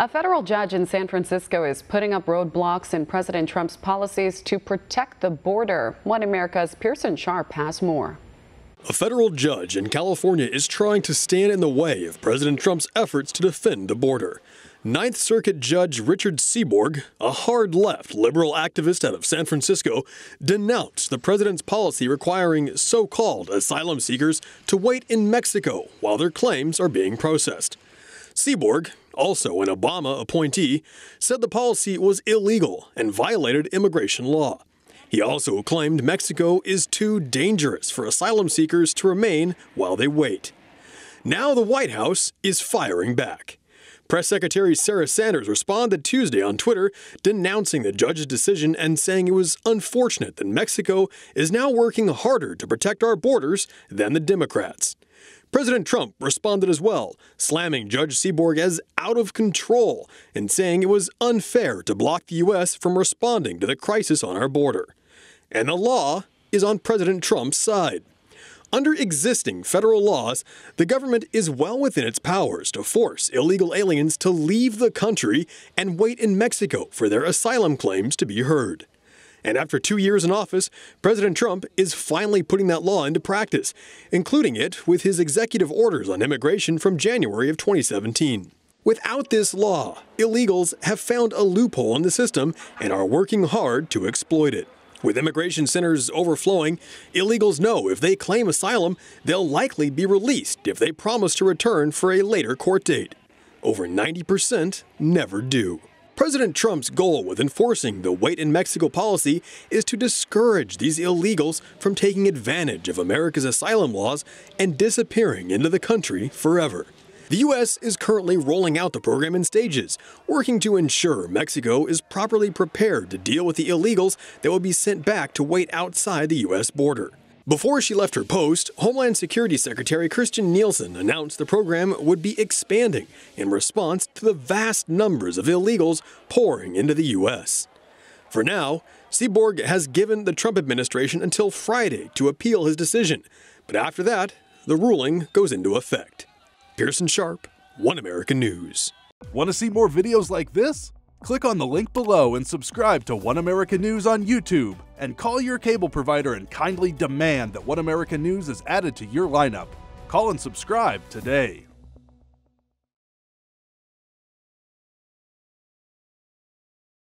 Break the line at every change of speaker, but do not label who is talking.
A federal judge in San Francisco is putting up roadblocks in President Trump's policies to protect the border. One America's Pearson has more.
A federal judge in California is trying to stand in the way of President Trump's efforts to defend the border. Ninth Circuit Judge Richard Seaborg, a hard-left liberal activist out of San Francisco, denounced the president's policy requiring so-called asylum seekers to wait in Mexico while their claims are being processed. Seaborg, also an Obama appointee, said the policy was illegal and violated immigration law. He also claimed Mexico is too dangerous for asylum seekers to remain while they wait. Now the White House is firing back. Press Secretary Sarah Sanders responded Tuesday on Twitter, denouncing the judge's decision and saying it was unfortunate that Mexico is now working harder to protect our borders than the Democrats. President Trump responded as well, slamming Judge Seaborg as out of control and saying it was unfair to block the U.S. from responding to the crisis on our border. And the law is on President Trump's side. Under existing federal laws, the government is well within its powers to force illegal aliens to leave the country and wait in Mexico for their asylum claims to be heard. And after 2 years in office, President Trump is finally putting that law into practice, including it with his executive orders on immigration from January of 2017. Without this law, illegals have found a loophole in the system and are working hard to exploit it. With immigration centers overflowing, illegals know if they claim asylum, they'll likely be released if they promise to return for a later court date. Over 90% never do. President Trump's goal with enforcing the Wait in Mexico policy is to discourage these illegals from taking advantage of America's asylum laws and disappearing into the country forever. The U.S. is currently rolling out the program in stages, working to ensure Mexico is properly prepared to deal with the illegals that will be sent back to wait outside the U.S. border. Before she left her post, Homeland Security Secretary Kirstjen Nielsen announced the program would be expanding in response to the vast numbers of illegals pouring into the U.S. For now, Seaborg has given the Trump administration until Friday to appeal his decision, but after that, the ruling goes into effect. Pearson, One America News.
Want to see more videos like this? Click on the link below and subscribe to One America News on YouTube, and call your cable provider and kindly demand that One America News is added to your lineup. Call and subscribe today.